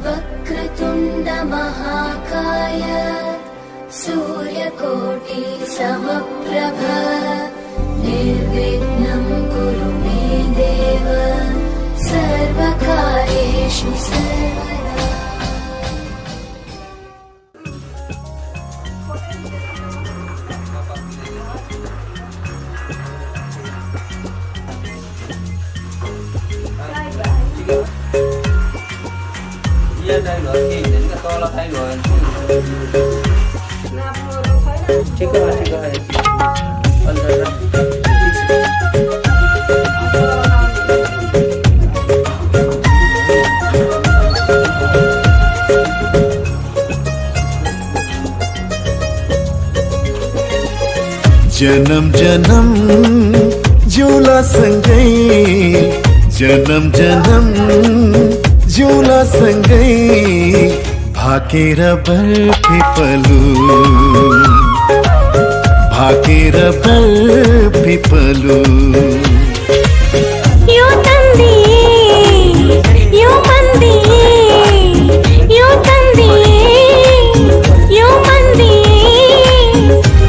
वक्रतुण्ड महाकाय सूर्यकोटि समप्रभ निर्विघ्नं कुरु मे देव सर्वकार्येषु सर्वदा। Đây nữa thì đến cái to là thay rồi. Chị có hay. Ấn ra. जन्म जन्म झूला संगै जन्म जन्म झूला संगै भाकेर बर्फी पलू भाकेर बर्फी पलू यो तंदी यो मंदी यो तंदी यो मंदी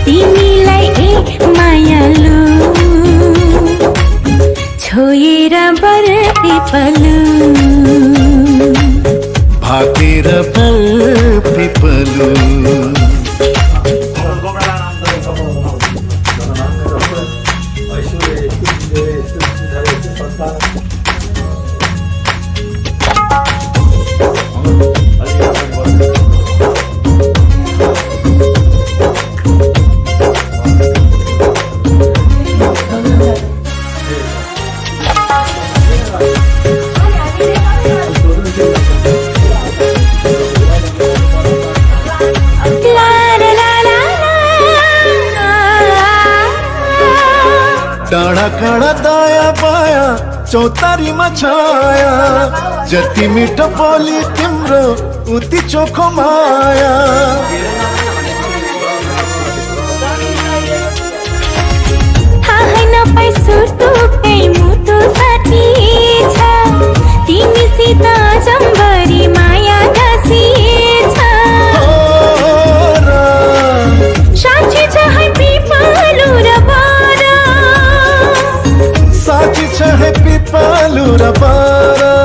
तिमीलाई ए मायालु छोएर बर्फी पलू भाकेर बर्फी पलू डाँडा काँडा दाया बाया चौतारीमा छाया जति मिठो बोली तिम्रो उति चोखो माया थाहै नपाई सुटुकै मुटु साथी छ तिमीसित जम्बरी माया गाँसी छ साँच्ची छ है पिपलु र बारा साँच्ची छ है पिपलु र बारा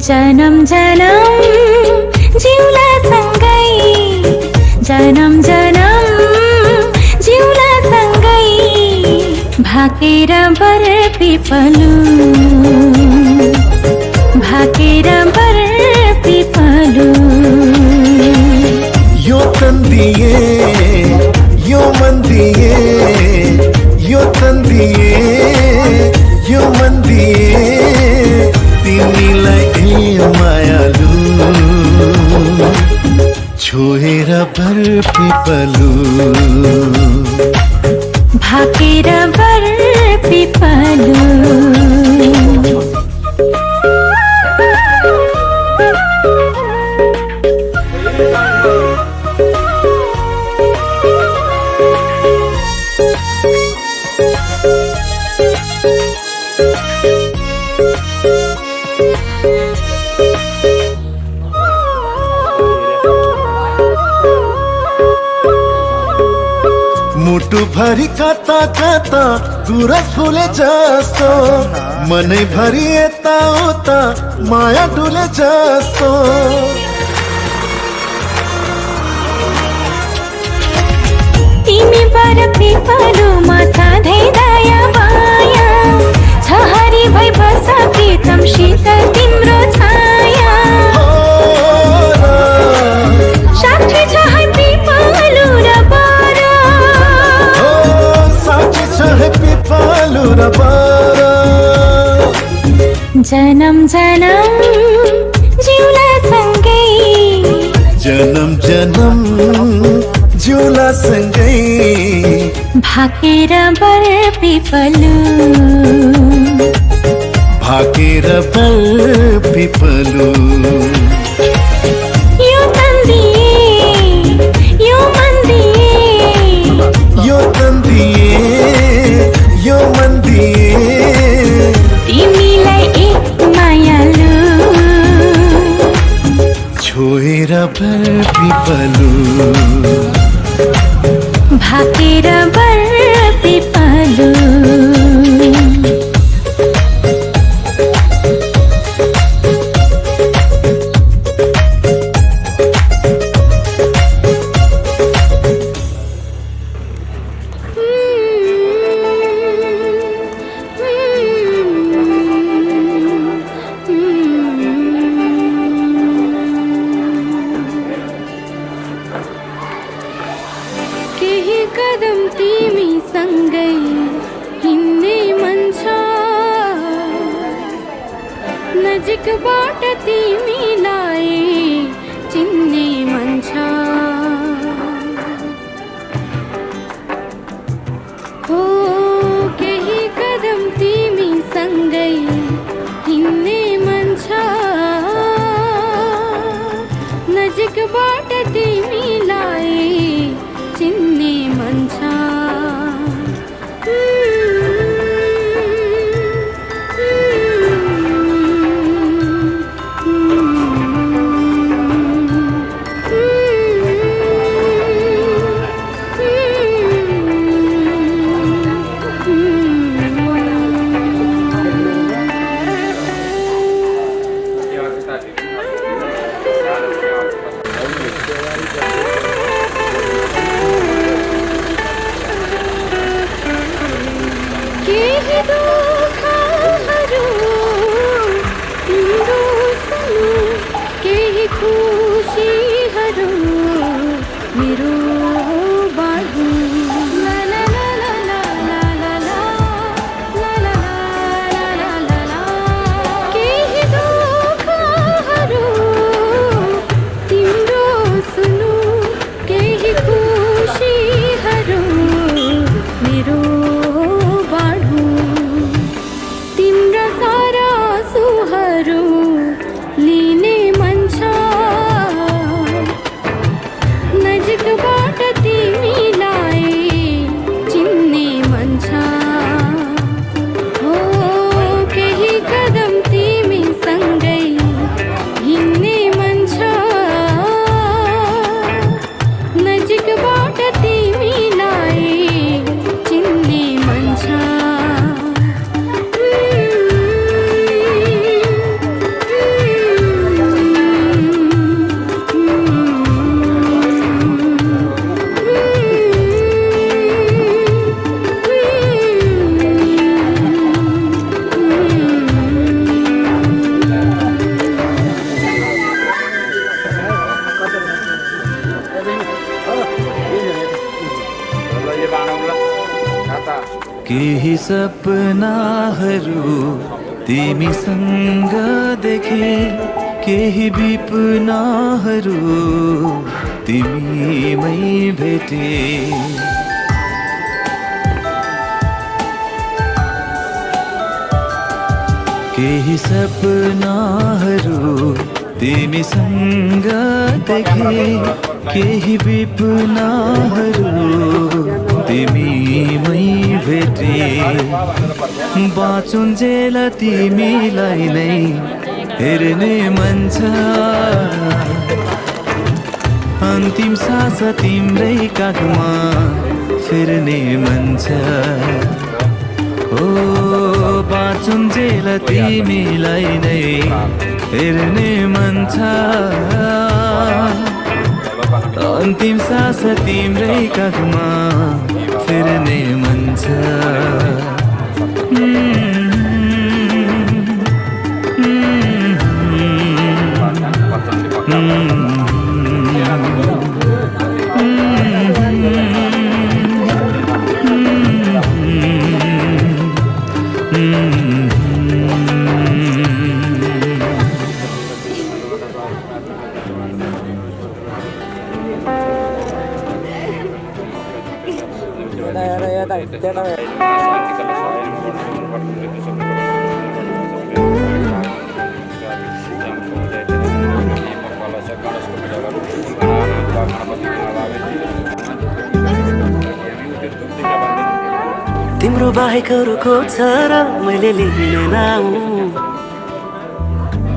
जन्म जन्म जिउला सँगै जन्म जन्म जिउला सँगै भाकेर बर्फी पलू भाकेर बर्फी पलू यो तन्दिए यो मन्दिए यो तन्दिए यो मन्दिए तिमीलाई ए मायालु छोएर बर्फी पलू भाकेर बर्फी पलू मुटु भरी कता कता गुरस फुले जस्तो मनै भरी यता उता माया डुले जस्तो तिमी बर्फी पलुमा सधैँ दया माया छ हरि भई बस प्रीतम शीतल तिम्रो छाया साक्षी छ है पिपलु र बारा साक्षी छ है पिपलु र बारा जन्म जन्म जिउला सँगै जन्म जन्म झूला सँगै भाकेर बर्फी पलू भाकेर बर्फी पलू यो तन्दिए यो मन्दिए यो तन्दिए यो मन्दिए तिमीलाई ए मायालु भर पिपलु भाकेर बर पिपलु केही कदम तिमी सँगै हिँड्ने मन छ नजिकबाट तिमीलाई चिन्ने मन छ हो केही कदम तिमी सँगै हिँड्ने मन छ नजिकबाट तिमीलाई चिन्ने मन छ केही दुःखहरू तिम्रो सानो केही खुसीहरू मेरो बाँड्नु ला ला ला ला ला ला ला ला ला ला ला ला ला केही दुःखहरू तिम्रो सानो केही खुसीहरू मेरो तिम्रा सारा सुहरू लिने मन छ नजिकबाट तिमीलाई चिन्ने मन छ हो केही कदम तिमी सँगै हिँड्ने मन छ नजिकबाट तिमीलाई चिन्ने मन छ केही सपनाहरू तिमीसँग देखे केही विपनाहरू तिमीमै भेटे केही सपनाहरू तिमीसँग देखे केही विपनाहरू तिमीमै भेटे बाँचुन्जेल तिमीलाई नै हेर्ने मन छ अन्तिम सास तिम्रै काखमा फेर्ने मन छ ओ बाँचुन्जेल तिमीलाई नै हेर्ने मन छ अन्तिम सास तिम्रै काखमा फेर्ने मन छ तिम्रो बाहेक अरूको छ र मैले लिन नाउ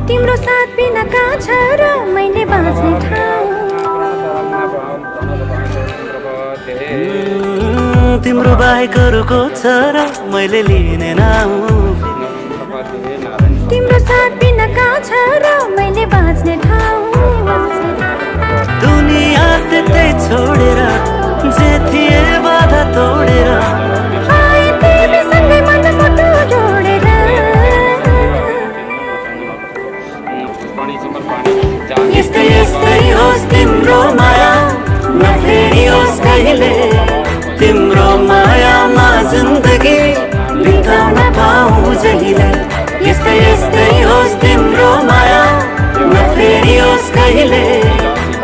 तिम्रो साथ बिना कहाँ छ र मैले बाँच्ने ठाउँ तिम्रो बाहेक अरूको छ र मैले लिने नाउँ तिम्रो साथ बिना कहाँ छ र मैले बाँच्ने ठाउँ दुनिया त्यतै छोडेर जे थिए बाधा तोडेर आए तिमीसँगै मन मुटु जोडेर यस्तै यस्तै होस् तिम्रो माया नफेरियोस् कहिले तिम्रो मायामा जिन्दगी बिताउन पाऊँ जहिले यस्तै यस्तै होस् तिम्रो माया नफेरियोस् कहिले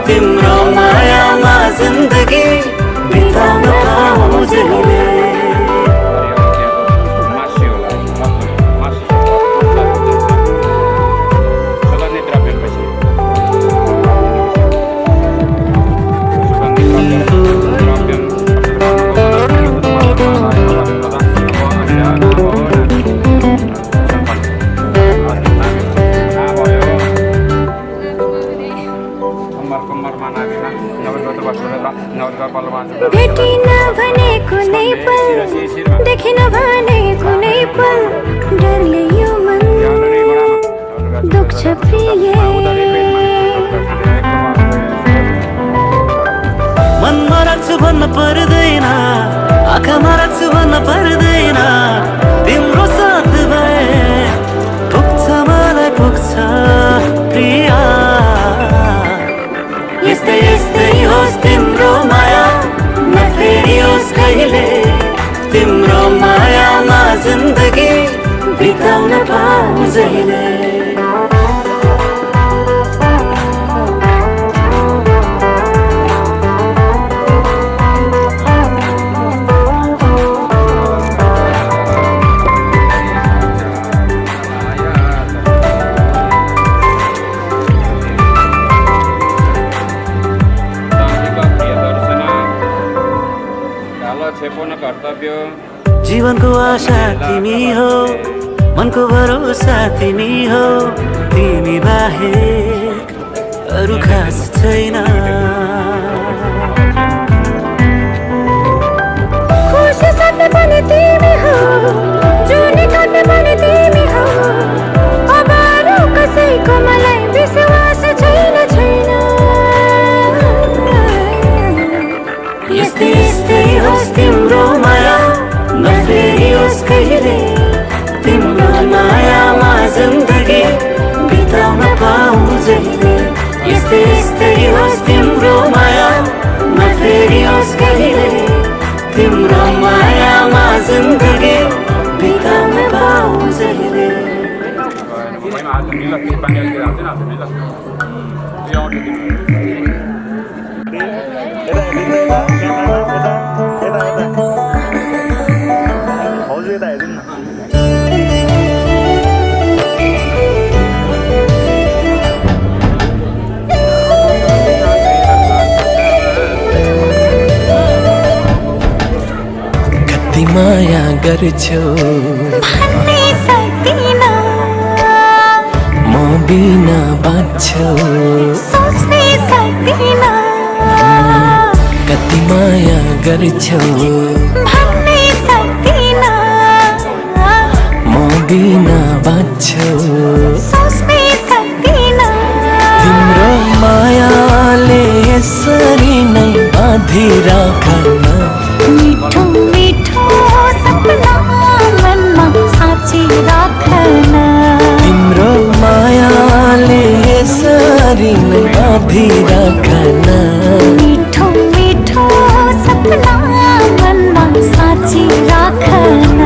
तिम्रो मायामा जिन्दगी बिताउन पाऊँ जहिले भेटिन भने कुनै पल देखिन भने कुनै पल डरले यो मन दुख्छ प्रिय मनमा राख्छु भन्न पर्दैन आँखामा राख्छु भन्न पर्दैन तिम्रो साथ भए पुग्छ मलाई पुग्छ प्रिया यस्तै यस्तै होस् तिम्रो माया नफेरियोस् कहिले तिम्रो मायामा जिन्दगी बिताउन पाऊँ जहिले जीवनको आशा तिमी हो मनको भरोसा तिमी हो तिमी बाहेक अरू खास छैन खुसी साथै पनि तिमी हो जुनी काट्ने पनि तिमी हो अब अरू कसैको मलाई विश्वास छैन छैन यस्तै यस्तै होस् तिम्रो माया नफेरियोस् कहिले तिम्रो मायामा जिन्दगी बिताउन पाऊँ जहिले यस्तै यस्तै होस् तिम्रो माया नफेरियोस् कहिले तिम्रो मायामा जिन्दगी बिताउन पाऊँ जहिले कति माया गर्छौ भन्नै सक्दिन म बिना बाँच्छौ सोच्नै सक्दिन कति माया गर्छौ भन्नै सक्दिन म बिना बाँच्छौ सोच्नै सक्दिन तिम्रो मायाले यसरी नै बाँधिराखन मिठो मिठो सपना मनमा साँची राखन तिम्रो मायाले यसरी नै बाँधिराखन मिठो मिठो सपना मनमा साँची राखन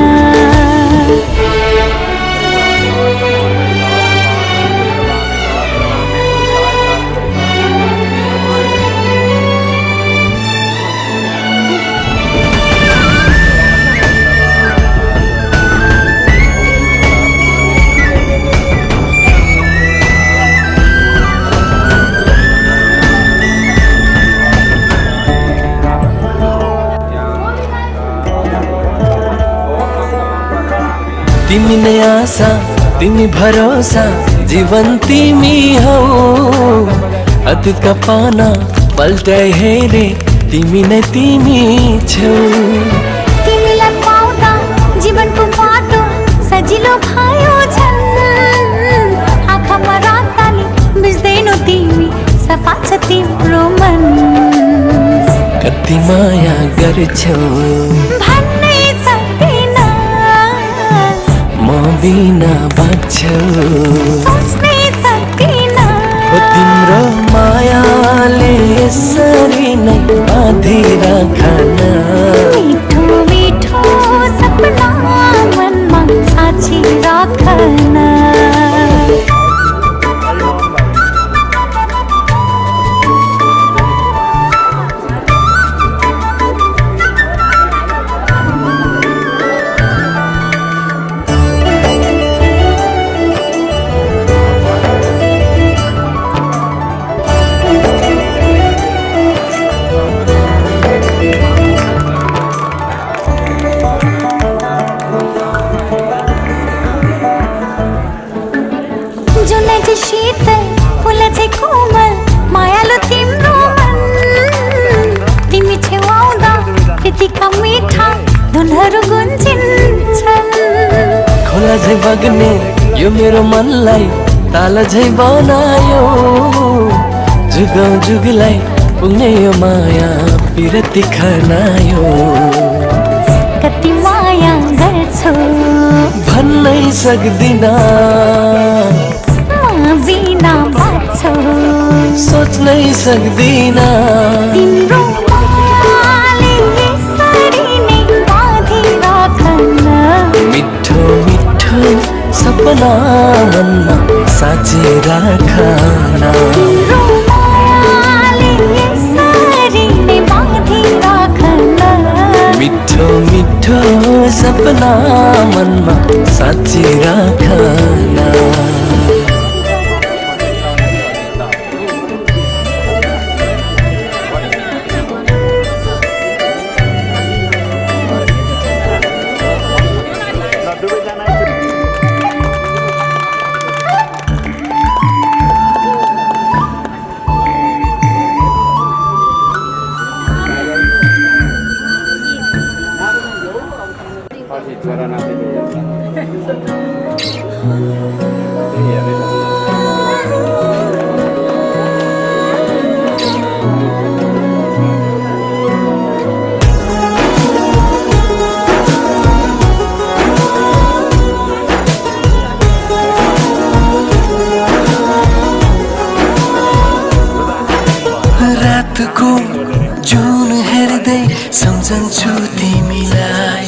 तिमी नै आशा तिमी भरोसा जीवन तिमी हौ अतीतका पाना पल्टाइ हेरे तिमी नै तिमी छौ तिमीलाई पाउँदा जीवनको बाटो सजिलो भयो झन् आँखामा राताले बिच्दैनौ तिमी सफा छ तिम्रो मन कति माया गर्छौ भन्नै सक्दिन म बिना बाँच्छौ सोच्नै सक्दिन तिम्रो मायाले यसरी नै बाँधिराखन मिठो मिठो सपना मनमा साँची राखन शीतल फुल चाहिँ कोमल मायालु तिम्रो मन तिमी छेउ आउँदा प्रीतिका मिठा धुनहरू गुन्जिन्छन् खोला झै बग्ने यो मेरो मनलाई ताल झै बनायो जुगौँ जुगलाई पुग्ने यो माया पिरती खनायो कति माया गर्छौ भन्नै सक्दिन बिना बाँच्छौ सोच्नै सक्दिन तिम्रो मायाले यसरी नै बाँधिराखन मिठो मिठो सपना मनमा साँची राखन तिम्रो मायाले यसरी नै बाँधिराखन मिठो मिठो सपना मनमा साँची राखन छोरा नाति रातको जुन हेर्दै सम्झन्छु तिमीलाई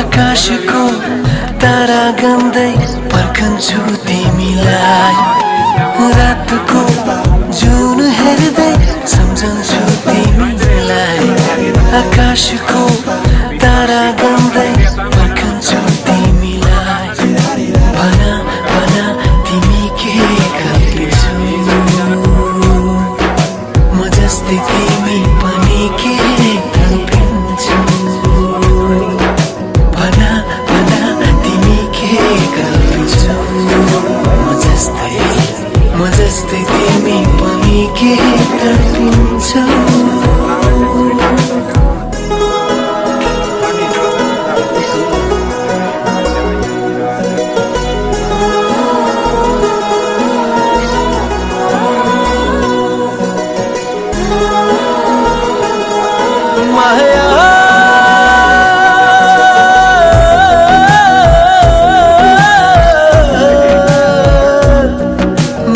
आकाशको तारा गन्दै पर्खन्छु तिमीलाई रातको जुन हेर्दै सम्झन्छु तिमीलाई आकाशको तारा गन्दै पर्खन्छु तिमीलाई भन भन तिमी के गर्छौ म जस्तै तिमी पनि के तडपिन्छौ म जस्तै तिमी पनि के तडपिन्छौ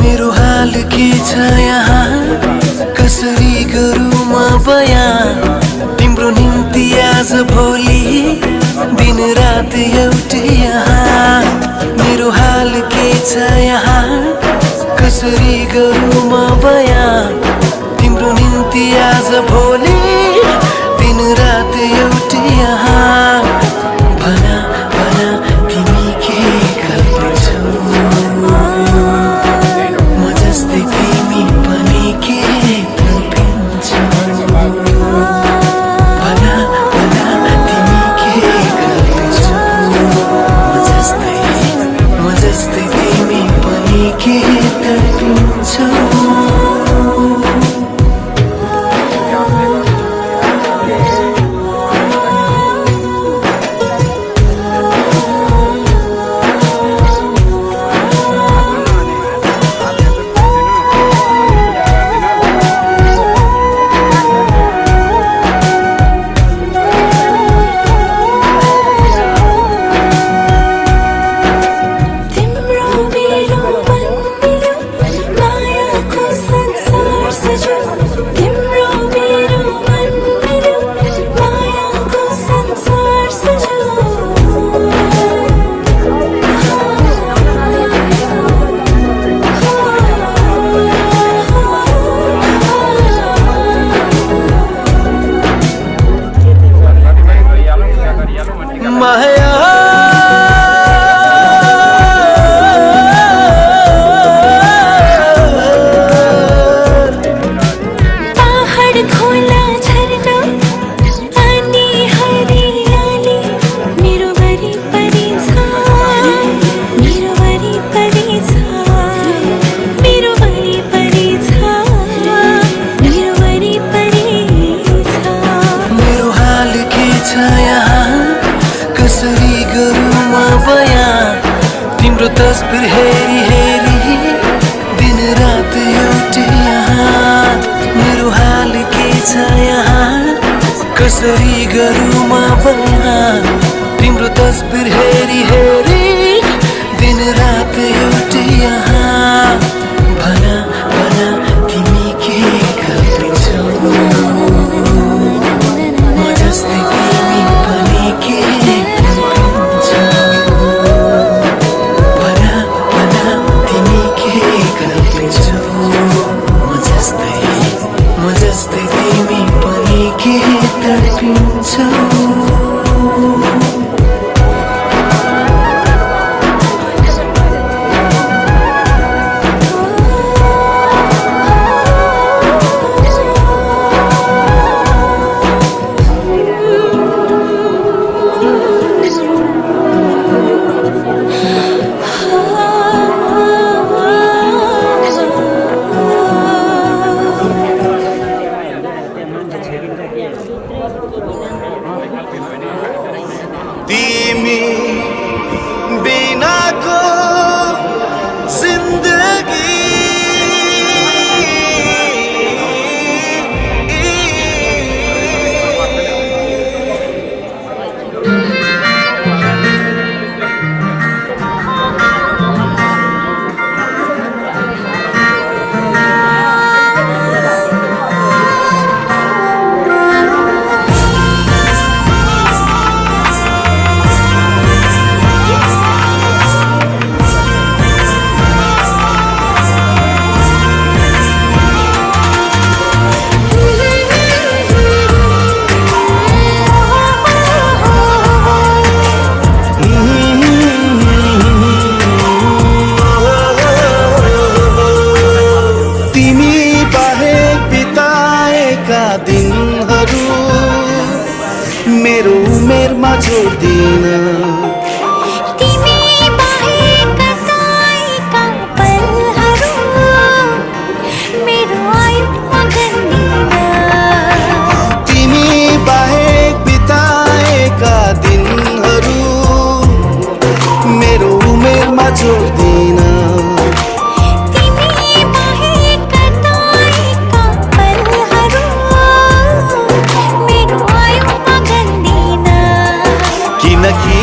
मेरो हाल के छ यहाँ कसरी गरौँ म बयान तिम्रो निम्ति आज भोलि दिन रात एउटै यहाँ मेरो हाल के छ यहाँ कसरी गरौँ म बयान तिम्रो निम्ति आज भोलि दिन रात एउटै यहाँ भन भन तिमी के गर्छौ म जस्तै तिमी पनि के तडपिन्छौ भन भन तिमी के गर्छौ म जस्तै पिन्छौ माया पहाड खोला झरना पानी हरियाली मेरो वरिपरि छ मेरो वरिपरि छ मेरो वरिपरि छ मेरो वरिपरि छ मेरो हाल के छ यहाँ कसरी गरौँ म बयाँ तिम्रो तस्बिर हेरी हेरी दिन रात एउटै यहाँ मेरो हाल के छ यहाँ कसरी गरौँ म बयाँ तिम्रो तस्बिर हेरी हेरी दिन रात एउटै यहाँ भन भन तिमी के कल्पिन्छौ म जस्तै तिमी पनि के कल्पिन्छौ भन भन तिमी के कल्पिन्छौ म जस्तै तिमी पनि के तडपिन्छौ तिमी बिनाको जिन्दगी मेरो उमेरमा जोड्दिन तिमी बाहेक कताएका पलहरू मेरो आयुमा गन्दिन तिमी बाहेक बिताएका दिनहरू मेरो उमेरमा जोड्दिन तिमी बाहेक कताएका पलहरू मेरो आयुमा गन्दिन किनकि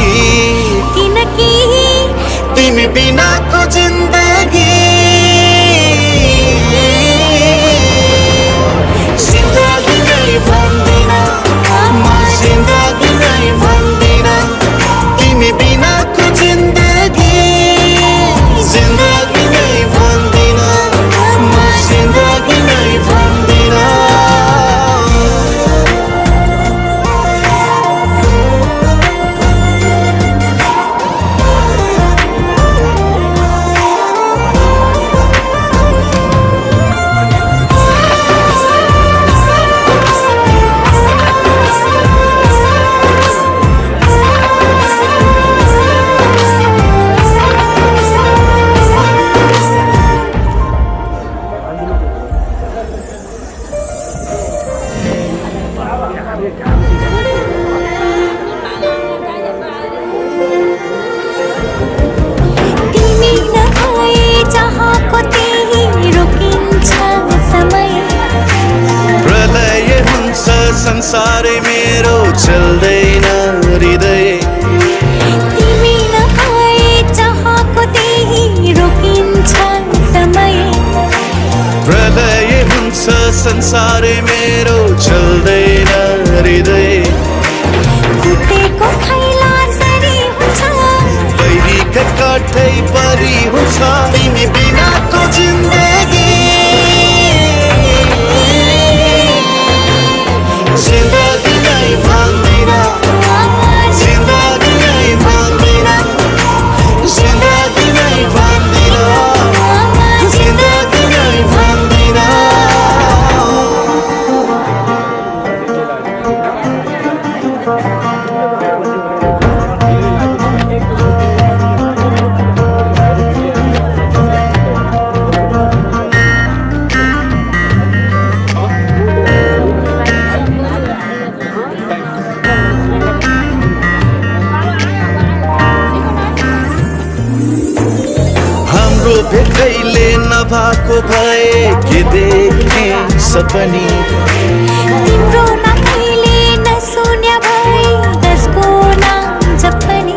चल्दैन हृदय तिमी नभए चाहको त्यही रोकिन्छ समय प्रलय हुन्छ संसारै मेरो चल्दैन हृदय फुटेको खैला सरी हुन्छ बैरीका काठै परी हुन्छ तिमी बिनाको जिन्दगी जिन्दगी नै भन्दिन जिन्दगी नै भन्दिन जिन्दगी नै भन्दिन जिन्दगी नै भन्दिन हाम्रो भेटैले नभएको भए के देखे सपनी तिम्रो नखैले नसुन्या भए त्यसको नाम जपनी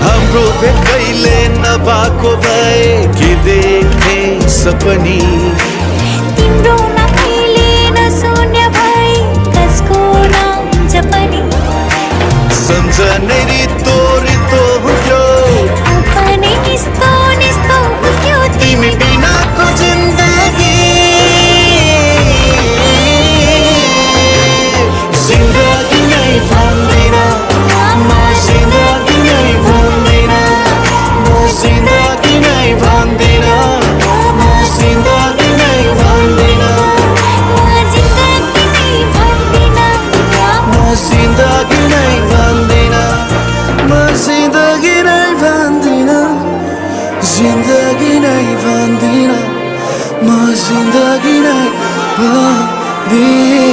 हाम्रो भेटैले नभएको भए के देखे सपनी तिम्रो नखैले नसुन्या भए त्यसको नाम जपनी सम्झनै रितो रितो हुन्थ्यो अपनै निस्तो निस्तो हुन्थ्यो तिमी बिनाको जिन्दगी जिन्दगी नै भन्दिन म जिन्दगी नै भन्दिन म जिन्दगी नै भन्दिन म जिन्दगी नै भन्दिन म जिन्दगी नै भन्दिन म जिन्दगी नै भन्दिन म जिन्दगी नै भन्दिन जिन्दगी नै भन्दिन म जिन्दगी नै भन्दिन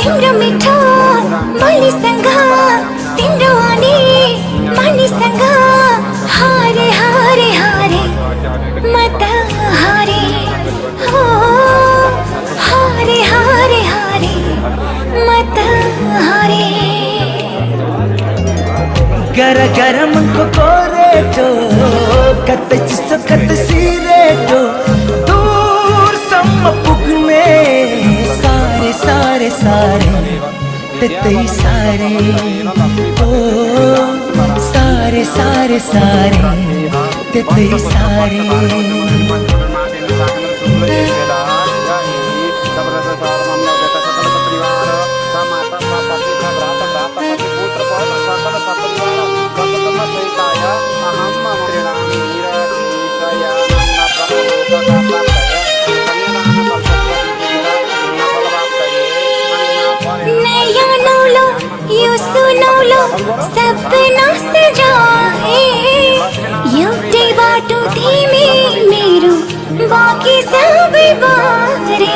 तिम्रो मिठो बोलीसँग तिम्रो आनी मानिसँग हारे हारे हारे म त हारे हो हारे हारे हारे म त हारे गरा गरम को कोरेटो कतै चिसो कतै सिरेटो दूरसम्म पुग्ने सारे सारे सारे त्यतै सारे ओ सारे सारे सारे त्यतै सारे नया नौलो यो सुनौलो सपना सजाए एउटै बाटो तिमी मेरो बाँकी सबै बारे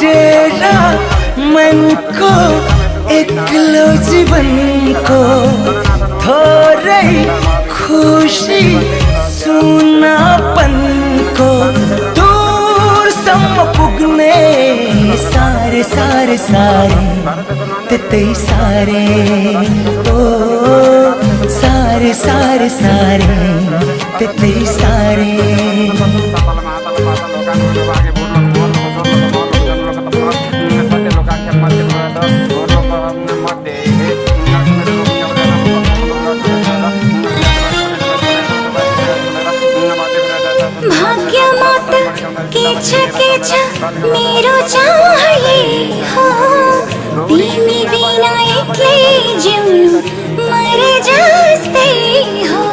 तेरा मन को एक्लो जीवन को थोरै खुशी सुनापन को दूरसम्म पुग्ने सारे सारे सारे त्यतै सारे ओ सारे सारे सारे त्यतै सारे भाग्यमा त के छ मेरो चाहिए हो तिमी बिना एक्लै जिउनु मरे जस्तै हो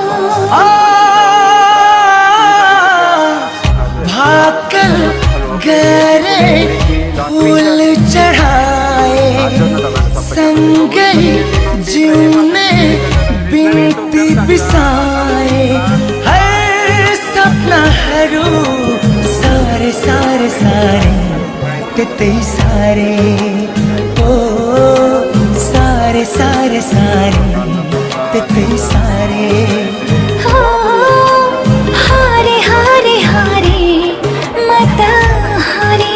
भाकल गरे फूल चढ़ाए सँगै जिउने बिन्ती बिसाए हर सपनाहरू सारे सारे सारे त्यतै सारे ओ सारे सारे सारे त्यतै सारे हो हारे हारे हारे म त हारे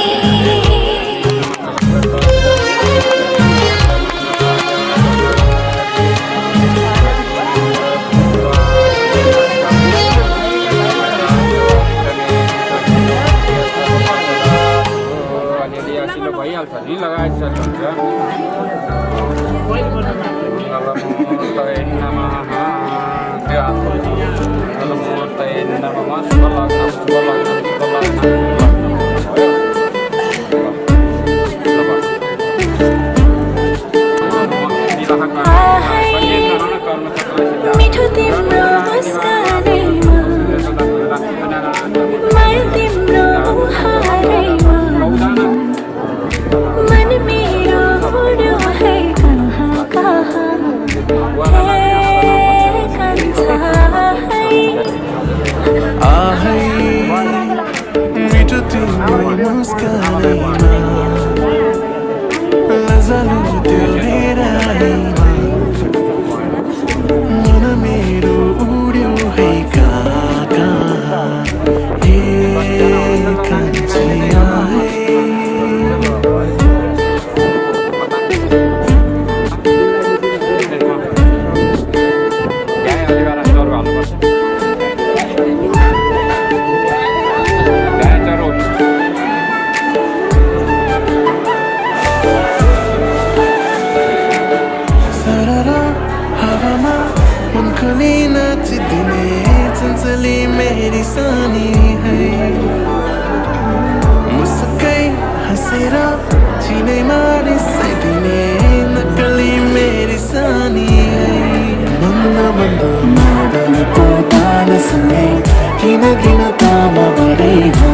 मिठो तिम्रो मुस्कानैमा मन तिम्रो मुहारैमा मन मेरो उड्यो है कहाँ कहाँ हे कन्छा है आहै मिठो तिम्रो मुस्कानैमा लजालु त्यो हेराइमा मन मेरो उड्यो है कहाँ कहाँ हे कन्छा है मेरी सानी है मुस्कै हँसेर चिनैमा रिसाइदिने नक्कली मेरी सानी है मन्द मन्द मदनको तालसँगै किन किन तामा बढै हो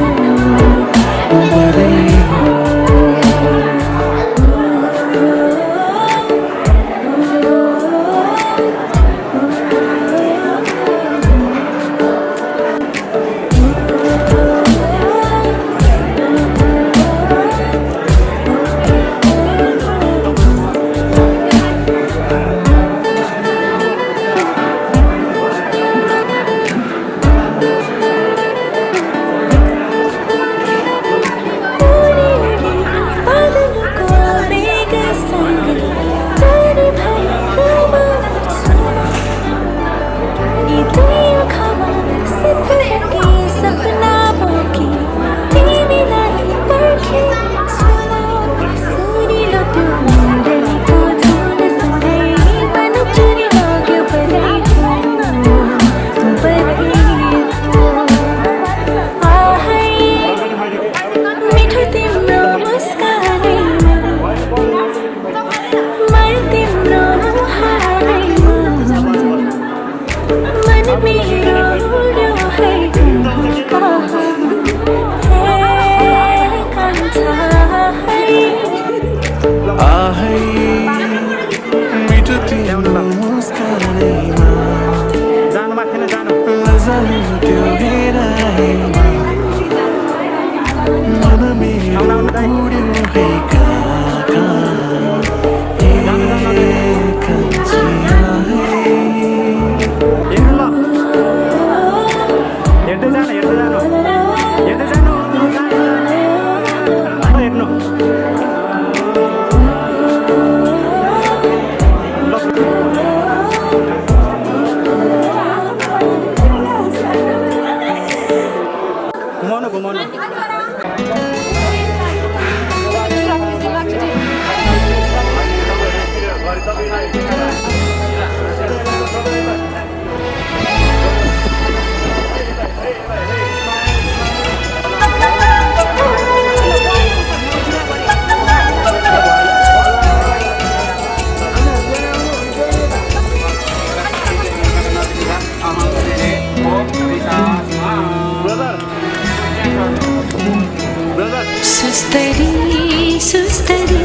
सुस्तरी सुस्तरी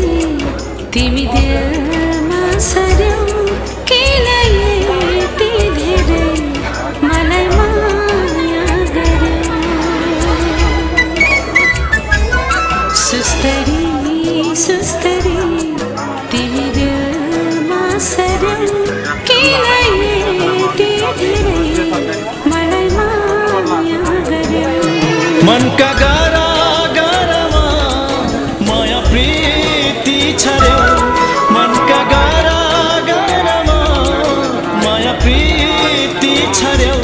तिमी दिलमा सर्यौ किन यति धेरै मलाई माया गर्यौ सुस्तरी सुस्तरी तिमी दिलमा सर्यौ किन यति धेरै मलाई माया गर्यौ मनका गारा गारामा माया प्रीति छर्यो मनका गारा गारामा माया प्रीति छर्यो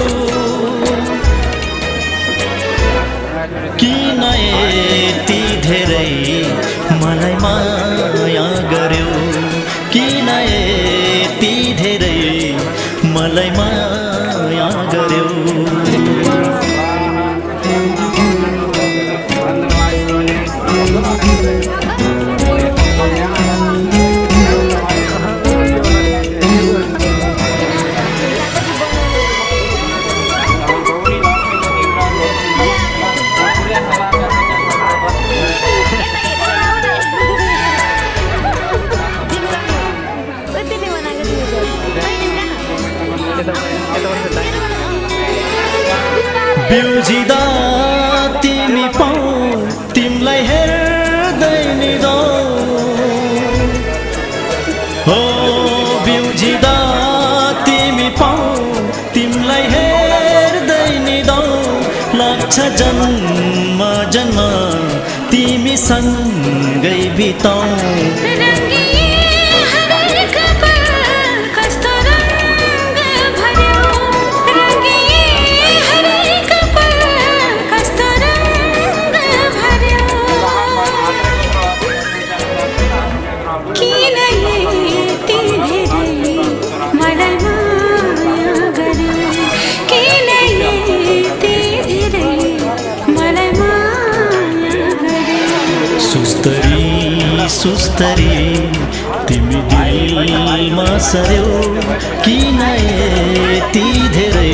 किन यति धेरै मलाई माया गर्यो किन यति धेरै मलाई माया गर्यो बिउजिदा तिमी पाऊ तिमलाई हेर्दै नि दो हो बिउजिदा तिमी पाऊ तिमलाई हेर्दै नि दो लाग्छ जन्म जन्म तिमी सँगै बिताऊ सुस्तरी तिमी दिलमा सर्यौ किन यति धेरै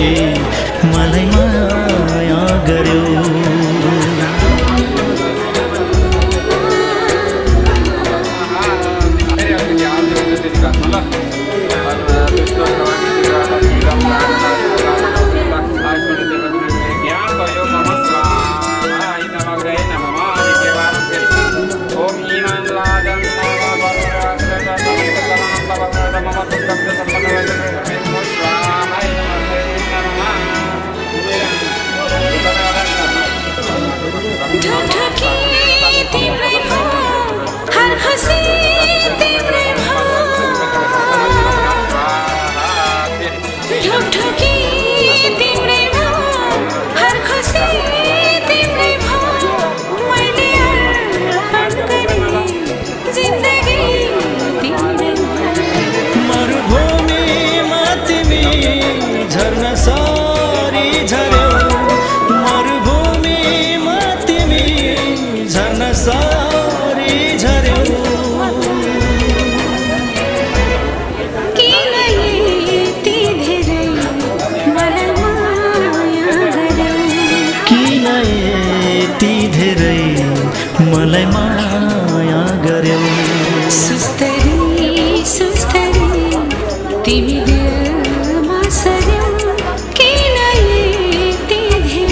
मलाई माया गर्यौ मलाई माया गर्यौ सुस्तरी सुस्तरी तिमी दिलमा सर्यौ किन यति धेरै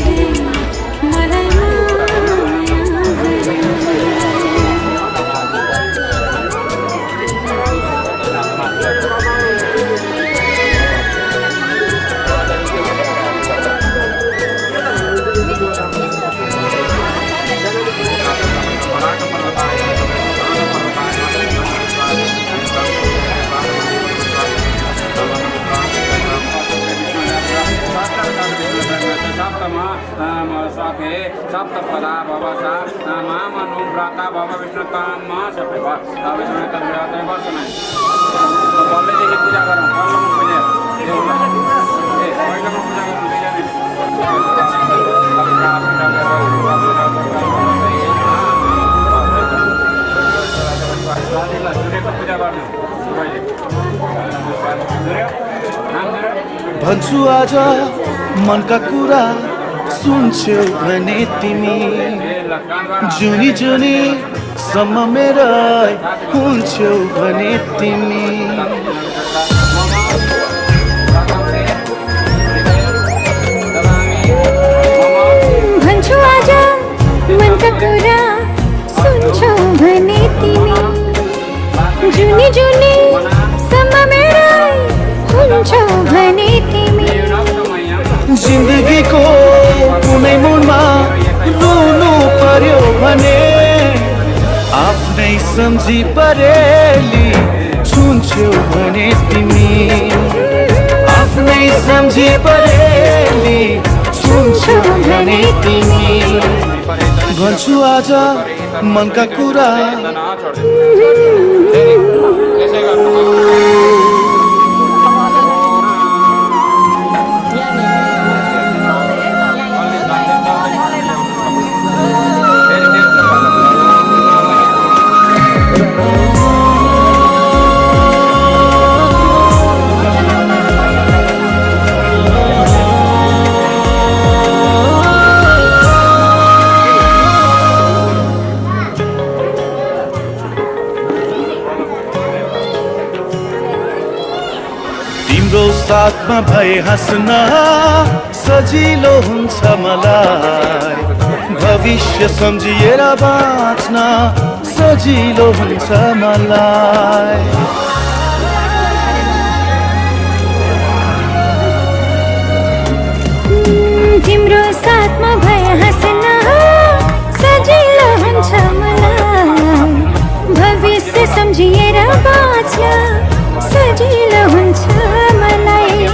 मलाई माया गर्यौ सप्तपदा भवसा मामनु व्रता भव विष्णुताम सबै विष्णु तन्त्रले बस्न बल्लेदेखि पूजा गरौँ बल्लमा पूजा ए पहिलोमा पूजा गर्नु सूर्यको पूजा गर्नु भन्छु आज मनका कुरा सुन्छौ भने तिमी जुनी जुनी सम्म मेरा हुन्छौ भने तिमी भन्छु आज मनका कुरा सुन्छौ भने तिमी जुनी जुनी सम्म मेरा हुन्छौ भने तिमी जिन्दगीको कुनै मोडमा रोनु पर्यो भने आफ्नै सम्झी परेली छुन्छौ भने तिमी आफ्नै सम्झी परेली छुन्छौ भने तिमी भन्छु आज मनका कुरा तिम्रो साथमा भए हाँस्न सजिलो हुन्छ मलाई भविष्य सम्झिएर बाँच्न सजिलो हुन्छ मलाई तिम्रो साथमा भए हाँस्न सजिलो हुन्छ मलाई भविष्य सम्झिएर बाँच्न सजिलो हुन्छ मलाई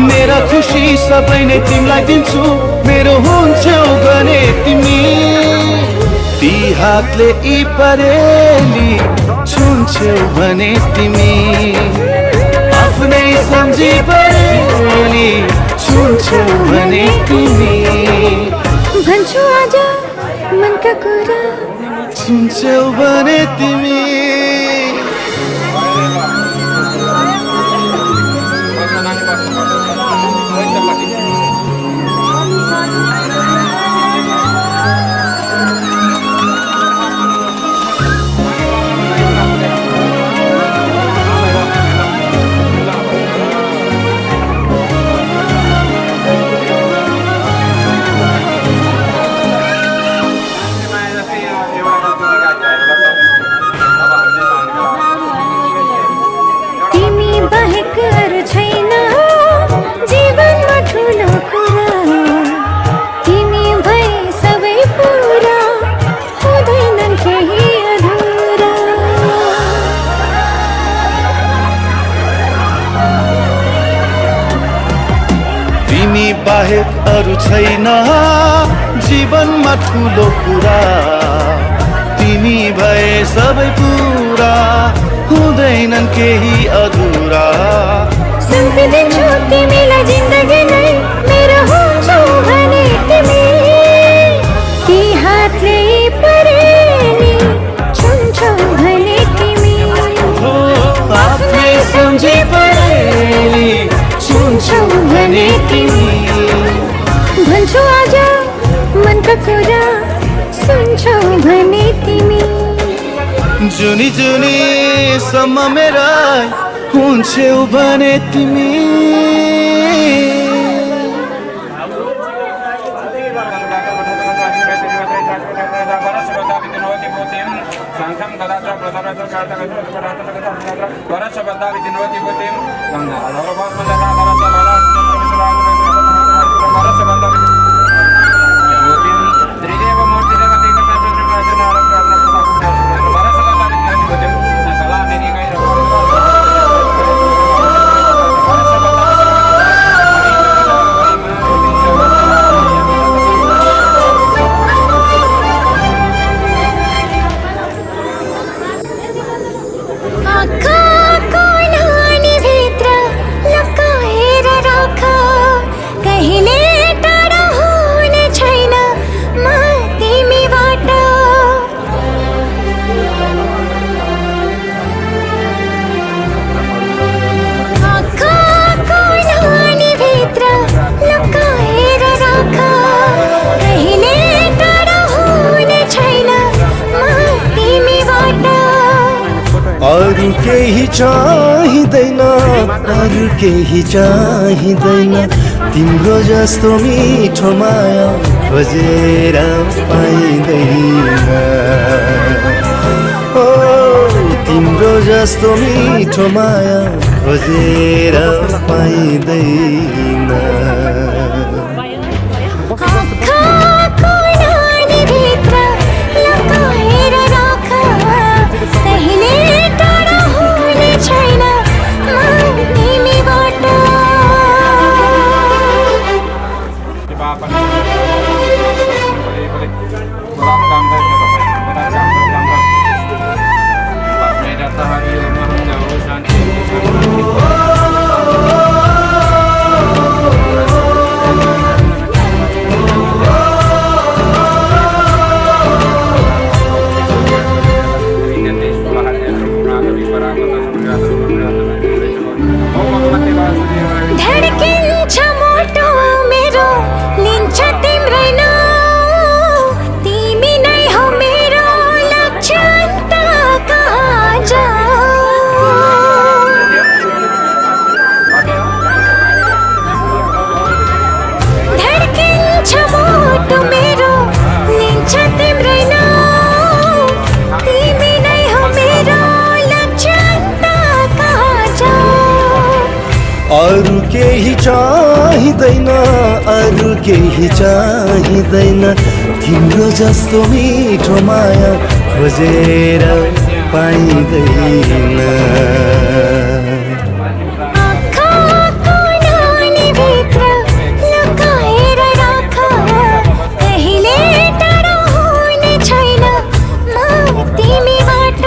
मेरा खुसी सबै नै तिमीलाई दिन्छु मेरो हुन्छौ भने तिमी ती हातले यी परेली छुन्छौ भने तिमी आफ्नै सम्झी परेली छुन्छौ भने तिमी भन्छु आज मनका कुरा सुन्छौ भने तिमी बाहेक अरू छैन जीवनमा ठुलो कुरा तिमी भए सबै पुरा हुँदैनन् केही अधुरा सुम्पिदिन्छु तिमीलाई जिन्दगी नै मेरो हुन्छौ भने तिमी ती हातले परेली छुन्छौ भने तिमी आफ्नै सम्झी परेली छुन्छौ भने तिमी भन्छु आज मनका कुरा सुन्छौ भने तिमी जुनी जुनी सम्म मेरा हुन्छौ भने तिमी अरू केही चाहिँदैन अरू केही चाहिँदैन तिम्रो जस्तो मिठो माया खोजेर पाइँदैन ओ तिम्रो जस्तो मिठो माया खोजेर पाइँदैन आँखाको नानीभित्र लुकाएर राख कहिले टाढा हुने छैन म तिमीबाट धड्किन्छ मोटो मेरो लिन्छ तिम्रै नाउँ तिमी नै हो मेरो लक्ष्य अन्त कहाँ जाऊ धड्किन्छ मोटो मेरो लिन्छ तिम्रै नाउँ तिमी नै हो मेरो लक्ष्य अन्त कहाँ जाऊ अरू केही चाहिँदैन अरू केही चाहिँदैन तिम्रो जस्तो मिठो माया खोजेर पाइँदैन आँखाको नानीभित्र लुकाएर राख कहिले टाढा हुने छैन म तिमीबाट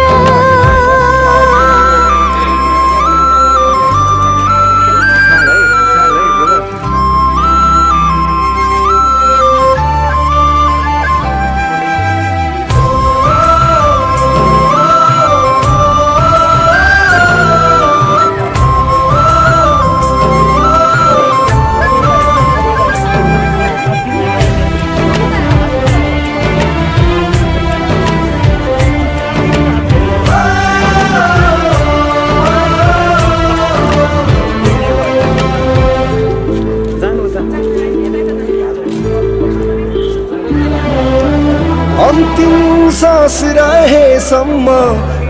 अन्तिम सास रहेसम्म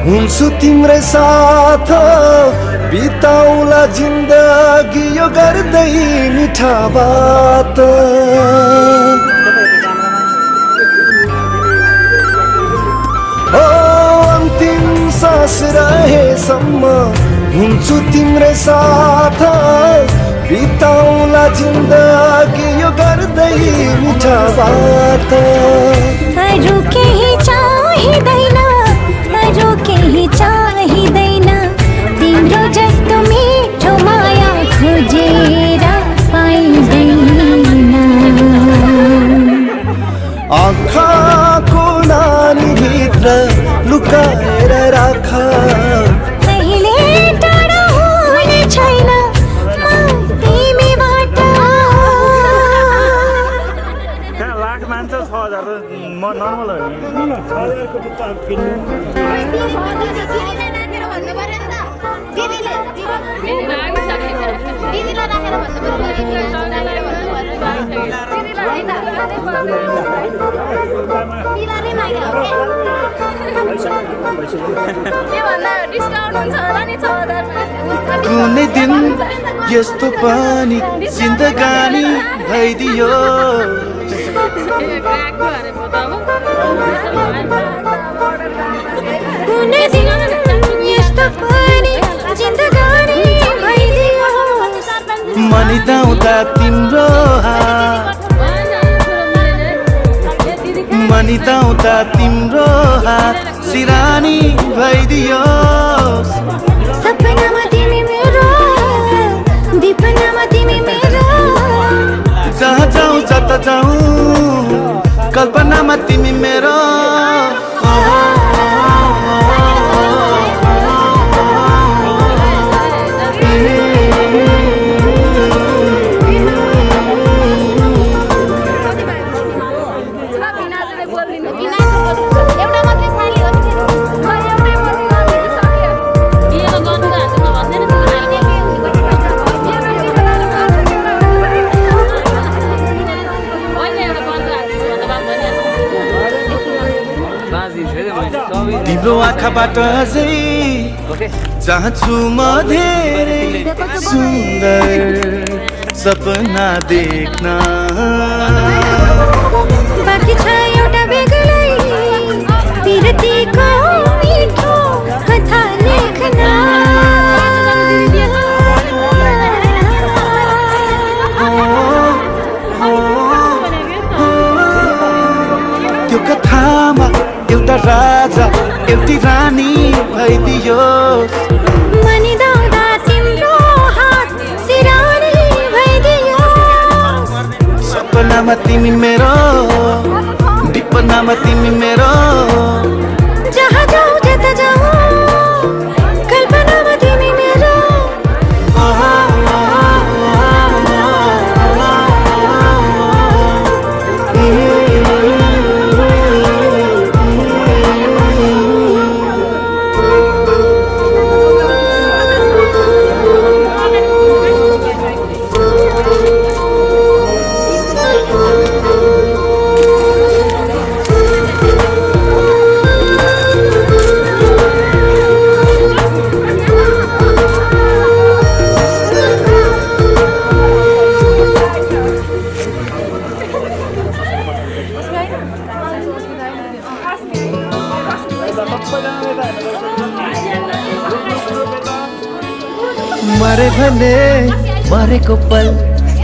हुन्छु तिम्रै साथ बिताउला जिन्दगी यो गर्दै मिठा बात ओ अन्तिम सास रहेसम्म हुन्छु तिम्रै साथ बिताउला जिन्दगी यो गर्दै मिठा बात अरू केही चाहिँदैन अरू केही चाहिँदैन तिम्रो जस्तो मिठो माया खोजेर पाइँदैन आँखाको नानीभित्र लुकाएर राख कहिले टाढा हुने छैन म तिमीबाट लाख मान्छ 6000 म नर्मल हो नि 6000 को जुत्ता किन्नु कुनै दिन यस्तो पनि जिन्दगानी भइदियो कुनै दिन यस्तो पनि जिन्दगानी भइदियो मनिदाउँदा तिम्रो हात मनिदाउँदा तिम्रो हात सिरानी भइदियो सपनामा तिमी मेरो दिपनामा तिमी मेरो जहाँ जाउँ जता जाउँ कल्पनामा तिमी मेरो तिम्रो आँखाबाट अझै चाहन्छु म धेरै सुन्दर सपना देख्न बाँकी छ एउटा बेग्लै पिरतीको मिठो कथा लेख्न त्यो कथामा एउटा राजा एउटी रानी भइदियोस् मनिदाउँदा तिम्रो हात सिरानी भइदियोस् सपनामा तिमी मेरो विपनामा तिमी मेरो जहाँ जाऊ जता जाऊ कल्पनामा तिमी मेरो मरे भने मरेको पल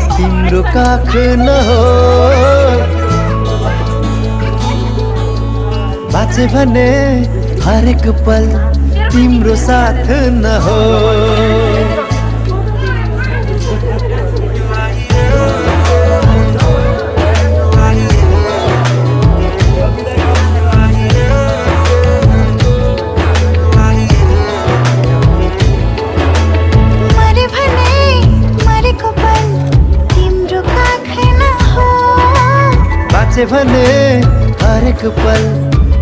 तिम्रो काख नहो बाँचे भने हरेक पल तिम्रो साथ नहो भने हरेक पल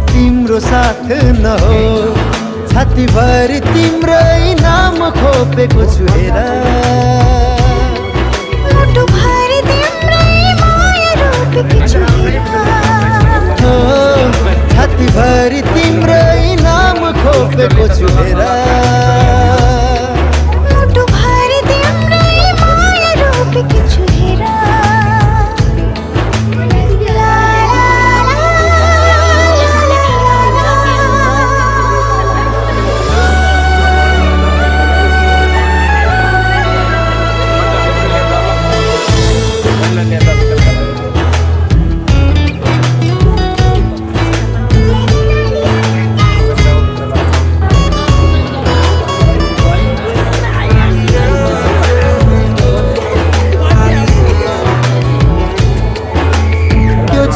तिम्रो साथ नहो छातीभरि तिम्रै नाम खोपेको छु हेर मुटुभरि तिम्रै माया रोपेकी छु छातीभरि तिम्रै नाम खोपेको छु हेर मुटुभरि तिम्रै माया रोपेकी छु हेर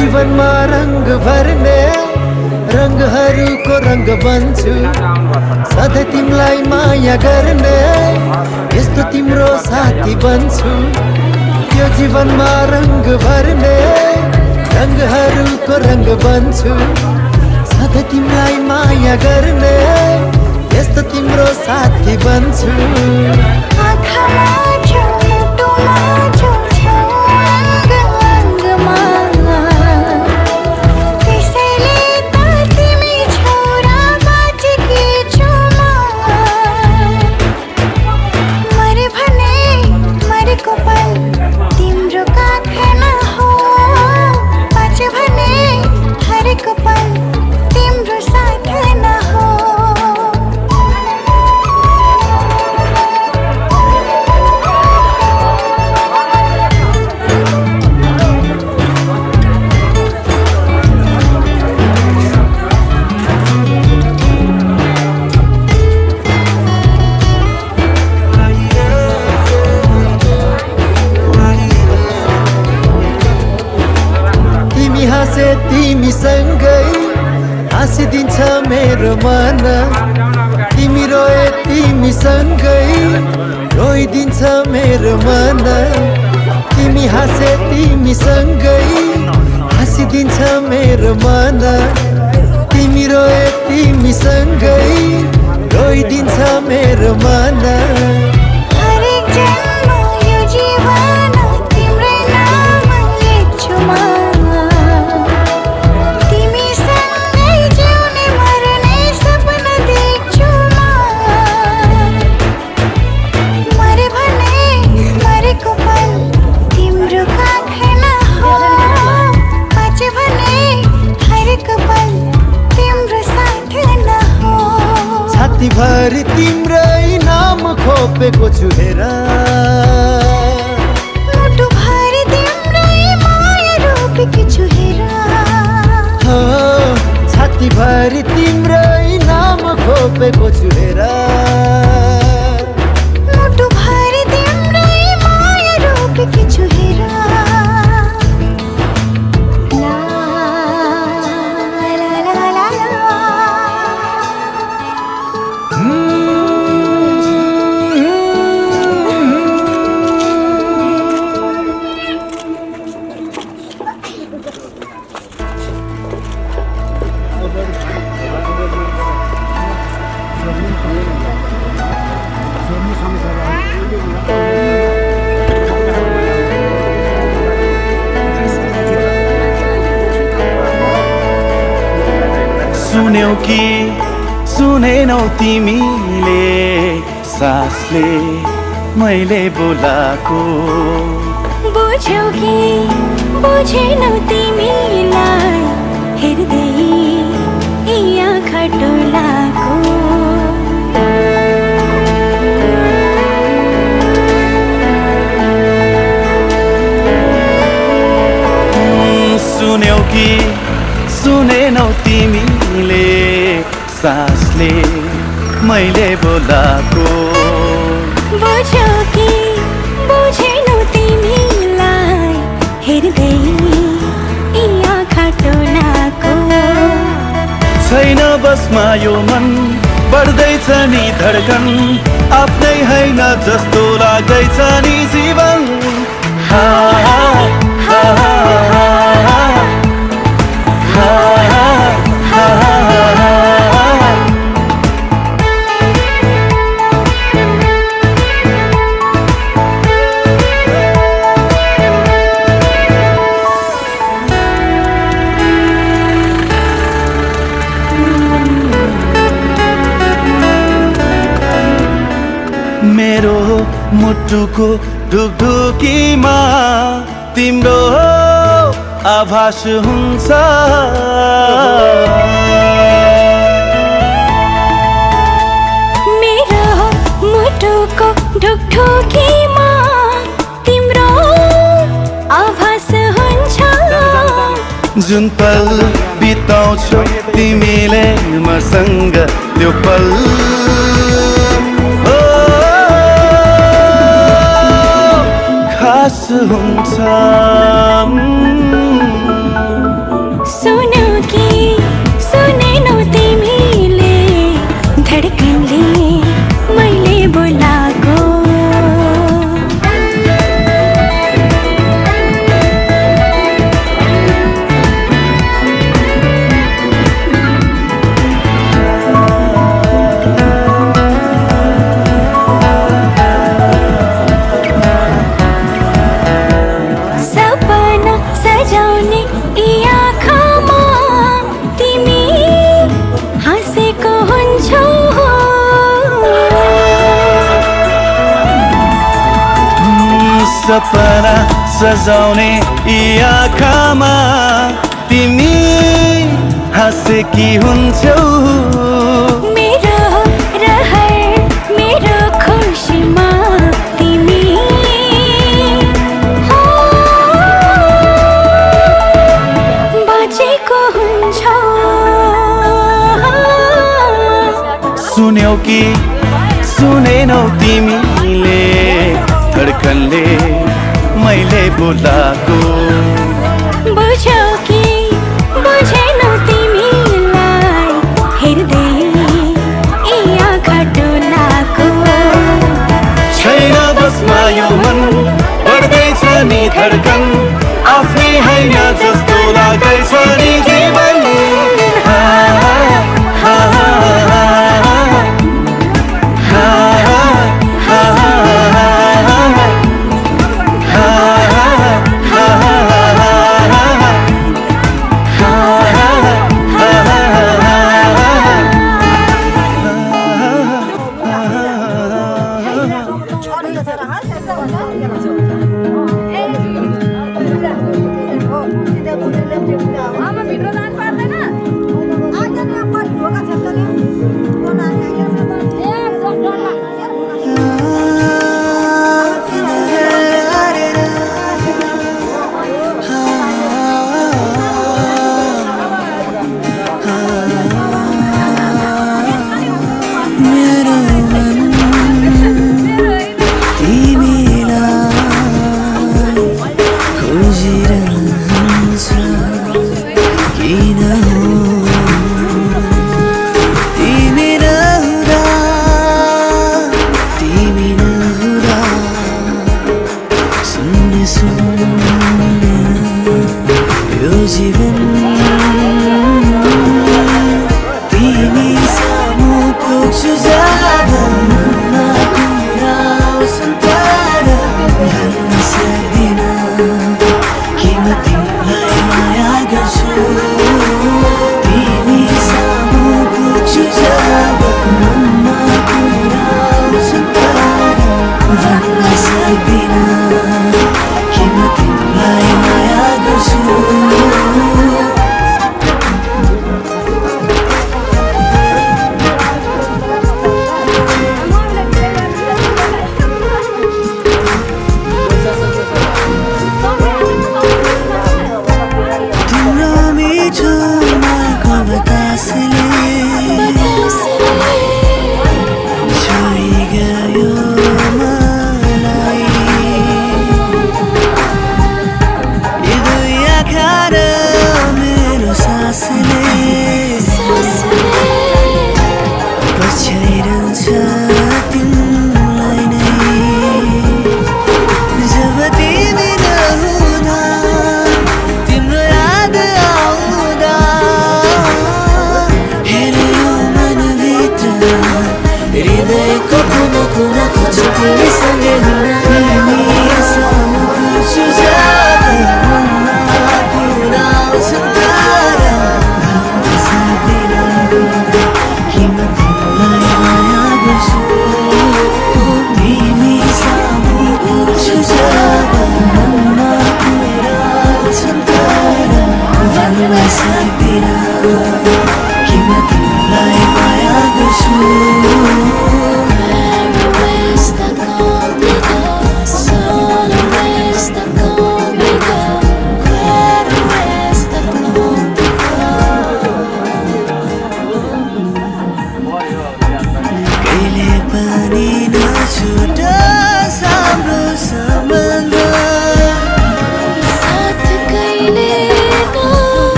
जीवनमा रंग भर्ने रंगहरूको रंग बन्छु सधैँ तिमीलाई माया गर्ने यस्तो तिम्रो साथी बन्छु यो जीवनमा रंग भर्ने रंगहरूको रंग बन्छु सधैँ तिमीलाई माया गर्ने यस्तो तिम्रो साथी बन्छु तिमीसँगै हाँसिदिन्छ मेरो मन तिमी रोए तिमीसँगै रोइदिन्छ मेरो मन तिमी हाँसे तिमीसँगै हाँसिदिन्छ मेरो मन तिमी रोए तिमीसँगै रोइदिन्छ मेरो मन तिमी सँगै जिउने मर्ने मुटुभरि तिम्रै नाम खोपेको छु हेर मुटुभरि तिम्रै माया रोपेकी छु हेर हो छातीभरि तिम्रै नाम खोपेको छु हेर मुटुभरि तिम्रै माया रोपेकी छु हेर ला ला ला ला ला सुन्यौ कि सुनेनौ तिमीले सासले मैले बोलाको बुझ्यौ कि बुझेनौ तिमीलाई हेर्दै यी आँखा डोलाको सुन्यौ कि सुनेनौ तिमीले सासले मैले बोलाको बुझ्यौ कि बुझेनौ तिमीलाई हेर्दै यी आँखा डोलाको छैन बसमा यो मन बढ्दैछ नि धड्कन आफ्नै होइन जस्तो लाग्दैछ नि जीवन हा, हा, हा, हा, हा, हा, हा। मेरो मुटुको ढुकढुकीमा तिम्रो आभास हुन्छ मेरो मुटुको ढुकढुकीमा तिम्रो आभास हुन्छ जुन पल बिताउँछौ तिमीले मसँग त्यो पल हो, खास हुन्छ सुन्यौ कि सुनेनौ तिमीले धड्कनले मैले बोलाको सपना सजाउने यी आँखामा तिमी हाँसेको हुन्छौ सपना सजाउने यी आँखामा तिमी हाँसेकी हुन्छौ मेरो रहर मेरो खुसीमा तिमी हो, बाँचेको हुन्छौ सुन्यौ कि सुनेनौ तिमीले धड्कनले मैले बोलाको बुझ्यौ कि बुझेनौ तिमीलाई हेर्दै यी आँखा डोलाको छैन बसमा यो मन बढ्दैछ नि धड्कन आफ्नै होइन जस्तो लाग्दैछ नि जीवन हा, हा, हा, हा, हा, हा, Ama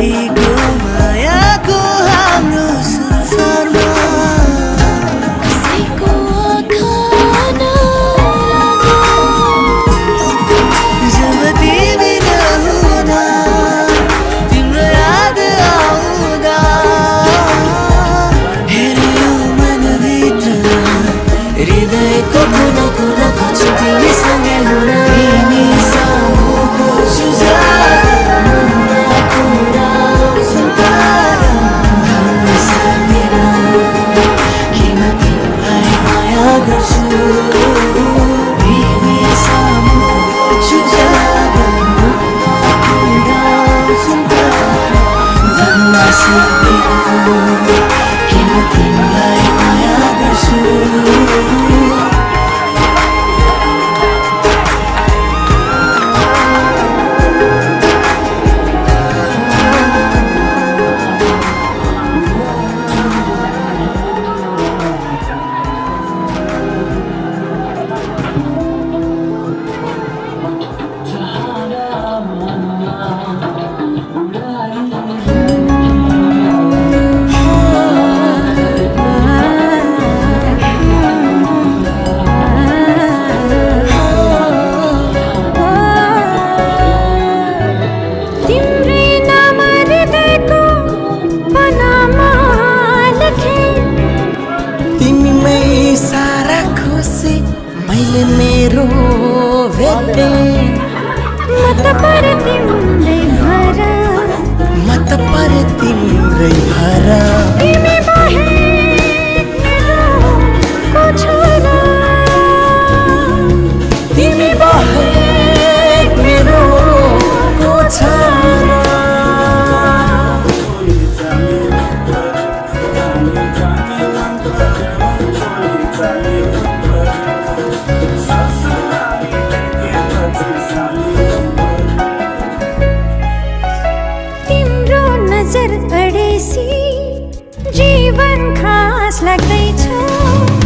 घडीको मायाको हाम्रो संसारमा कसैको आँखा नलागो। जब तिमी नहुँदा तिम्रो याद आउँदा हेऱ्यो मनभित्र हृदयको कुना कुना खोज्छु तिमीसँगै हुन। तिमी सामु खोज्छु मनमा कुरा सुधार भन्न सक्दिनँ किन तिमीलाई माया गर्छु। तिमी सामु खोज्छु मनमा कुरा सुधार भन्न सक्दिनँ किन तिमीलाई माया गर्छु। तिम्रै नाम हृदयको पनामा लेखे। तिमीमै सारा खुसी मैले मेरो भेटे। म त पर तिम्रै भर, म त पर तिम्रै भर। तिमी बाहेक मेरो को छैन। तिमी बाहेक मेरो को छैन। तिम्रो नजर अडेसी जीवन खास लाग्दैन।